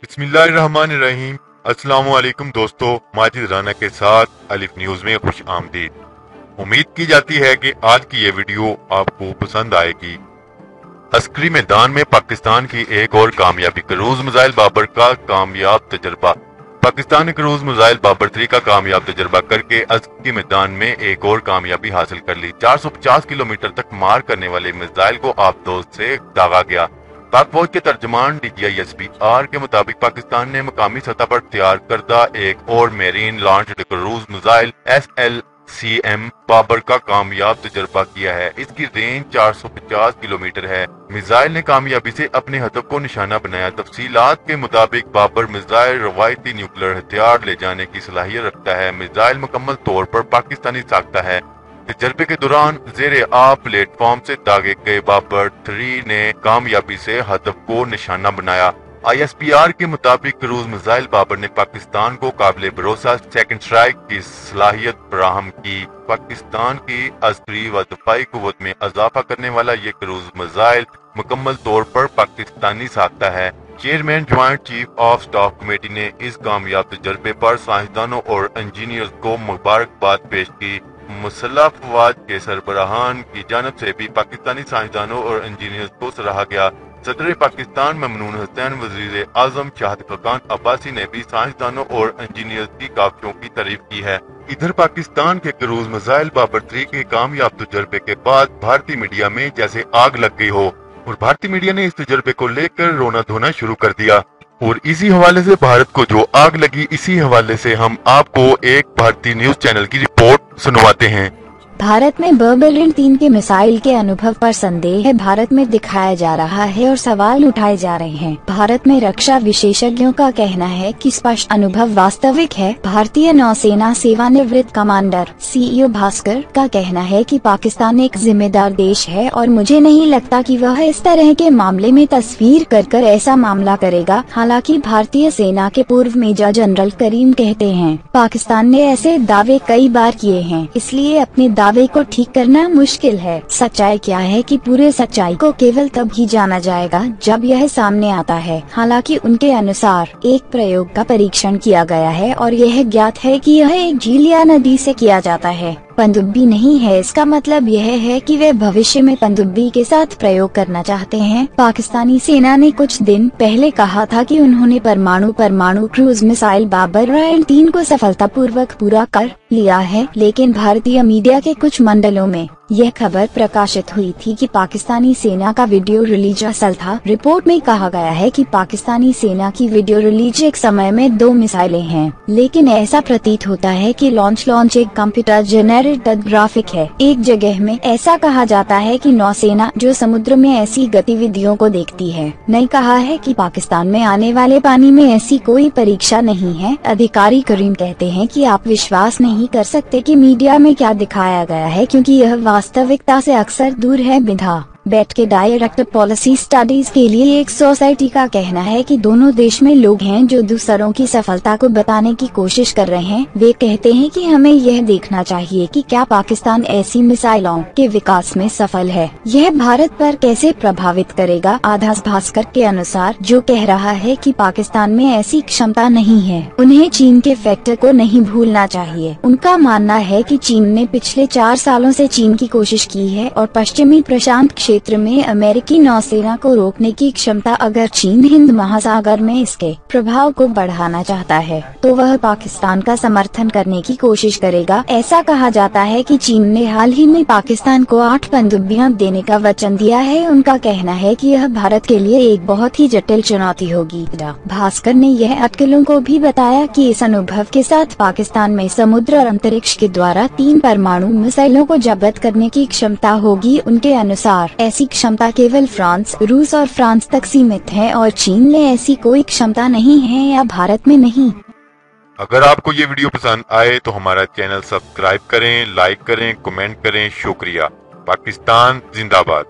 बिस्मिल्लाहिर्रहमानिर्रहीम। अस्सलामुअलैकुम दोस्तों, माजिद राना के साथ अलिफ न्यूज में खुश आमदीद। उम्मीद की जाती है कि आज की ये वीडियो आपको पसंद आएगी। अस्करी मैदान में पाकिस्तान की एक और कामयाबी, क्रूज मिसाइल बाबर का कामयाब तजर्बा। पाकिस्तान ने क्रूज मिसाइल बाबर 3 का कामयाब तजर्बा करके अस्करी मैदान में एक और कामयाबी हासिल कर ली। 450 किलोमीटर तक मार करने वाले मिसाइल को आबदोज से दागा गया। पाक फौज के तर्जमान DGISPR के मुताबिक पाकिस्तान ने मकामी सतह पर तैयार करदा एक और marine launched cruise missile SLCM Babur का कामयाब तजर्बा किया है। इसकी रेंज 450 किलोमीटर है। मिसाइल ने कामयाबी से अपने हदफ को निशाना बनाया। तफसीलात के मुताबिक बाबर मिसाइल रवायती न्यूक्लियर हथियार ले जाने की सलाहियत रखता है। मिसाइल मुकम्मल तौर पर पाकिस्तानी साख्ता है। तजर्बे के दौरान जेरे आ प्लेटफॉर्म से दागे गए बाबर 3 ने कामयाबी से हदफ को निशाना बनाया। ISPR के मुताबिक क्रूज मिसाइल बाबर ने पाकिस्तान को काबिल भरोसा सेकंड स्ट्राइक की सलाहियत फराहम की। पाकिस्तान की अस्करी व दफाई कुव्वत में इजाफा करने वाला ये क्रूज मिसाइल मुकम्मल तौर पर पाकिस्तानी साख्ता है। Chairman joint chief of staff committee ने इस कामयाब तजर्बे पर साइंसदानों और इंजीनियर्स को मुबारकबाद पेश की। मुसल्लह अफवाज के सरबराहान की जानब से भी पाकिस्तानी साइंसदानों और इंजीनियर्स को सराहा गया। सदर पाकिस्तान ममनून हुसैन, वजीर आजम शाहिद खकान अब्बासी ने भी साइंसदानों और इंजीनियर्स की काविशों की तारीफ की है। इधर पाकिस्तान के क्रूज मिसाइल बाबर 3 के कामयाब तजर्बे के बाद भारतीय मीडिया में जैसे आग लग गई हो और भारतीय मीडिया ने इस तजर्बे को लेकर रोना धोना शुरू कर दिया। और इसी हवाले से भारत को जो आग लगी, इसी हवाले से हम आपको एक भारतीय न्यूज चैनल की रिपोर्ट सुनवाते हैं। भारत में बर्बरिन 3 के मिसाइल के अनुभव पर संदेह है भारत में दिखाया जा रहा है और सवाल उठाए जा रहे हैं। भारत में रक्षा विशेषज्ञों का कहना है कि स्पष्ट अनुभव वास्तविक है। भारतीय नौसेना सेवानिवृत्त कमांडर CEO भास्कर का कहना है कि पाकिस्तान एक जिम्मेदार देश है और मुझे नहीं लगता कि वह इस तरह के मामले में तस्वीर कर ऐसा मामला करेगा। हालांकि भारतीय सेना के पूर्व मेजर जनरल करीम कहते हैं, पाकिस्तान ने ऐसे दावे कई बार किए हैं, इसलिए अपने दावे को ठीक करना मुश्किल है। सच्चाई क्या है कि पूरे सच्चाई को केवल तब ही जाना जाएगा जब यह सामने आता है। हालांकि उनके अनुसार एक प्रयोग का परीक्षण किया गया है और यह ज्ञात है कि यह एक झील या नदी से किया जाता है, पनडुब्बी नहीं है। इसका मतलब यह है कि वे भविष्य में पनडुब्बी के साथ प्रयोग करना चाहते हैं। पाकिस्तानी सेना ने कुछ दिन पहले कहा था कि उन्होंने परमाणु क्रूज मिसाइल बाबर 3 को सफलतापूर्वक पूरा कर लिया है, लेकिन भारतीय मीडिया के कुछ मंडलों में यह खबर प्रकाशित हुई थी कि पाकिस्तानी सेना का वीडियो रिलीज असल था। रिपोर्ट में कहा गया है कि पाकिस्तानी सेना की वीडियो रिलीज एक समय में 2 मिसाइलें हैं, लेकिन ऐसा प्रतीत होता है कि लॉन्च एक कंप्यूटर जनरेटेड ग्राफिक है। एक जगह में ऐसा कहा जाता है कि नौसेना जो समुद्र में ऐसी गतिविधियों को देखती है, ने कहा है कि पाकिस्तान में आने वाले पानी में ऐसी कोई परीक्षा नहीं है। अधिकारी करीम कहते हैं कि आप विश्वास नहीं कर सकते कि मीडिया में क्या दिखाया गया है, क्योंकि यह वास्तविकता से अक्सर दूर है। बिधा बेट के डायरेक्टर पॉलिसी स्टडीज के लिए एक सोसाइटी का कहना है कि दोनों देश में लोग हैं जो दूसरों की सफलता को बताने की कोशिश कर रहे हैं। वे कहते हैं कि हमें यह देखना चाहिए कि क्या पाकिस्तान ऐसी मिसाइलों के विकास में सफल है, यह भारत पर कैसे प्रभावित करेगा। आधास भास्कर के अनुसार जो कह रहा है कि पाकिस्तान में ऐसी क्षमता नहीं है, उन्हें चीन के फैक्टर को नहीं भूलना चाहिए। उनका मानना है कि चीन ने पिछले 4 सालों से चीन की कोशिश की है और पश्चिमी प्रशांत क्षेत्र में अमेरिकी नौसेना को रोकने की क्षमता। अगर चीन हिंद महासागर में इसके प्रभाव को बढ़ाना चाहता है तो वह पाकिस्तान का समर्थन करने की कोशिश करेगा। ऐसा कहा जाता है कि चीन ने हाल ही में पाकिस्तान को 8 पनडुब्बियां देने का वचन दिया है। उनका कहना है कि यह भारत के लिए एक बहुत ही जटिल चुनौती होगी। भास्कर ने यह अटकलों को भी बताया कि इस अनुभव के साथ पाकिस्तान में समुद्र और अंतरिक्ष के द्वारा 3 परमाणु मिसाइलों को जब्त करने की क्षमता होगी। उनके अनुसार ऐसी क्षमता केवल फ्रांस, रूस और फ्रांस तक सीमित है और चीन में ऐसी कोई क्षमता नहीं है या भारत में नहीं। अगर आपको ये वीडियो पसंद आए तो हमारा चैनल सब्सक्राइब करें, लाइक करें, कमेंट करें। शुक्रिया। पाकिस्तान जिंदाबाद।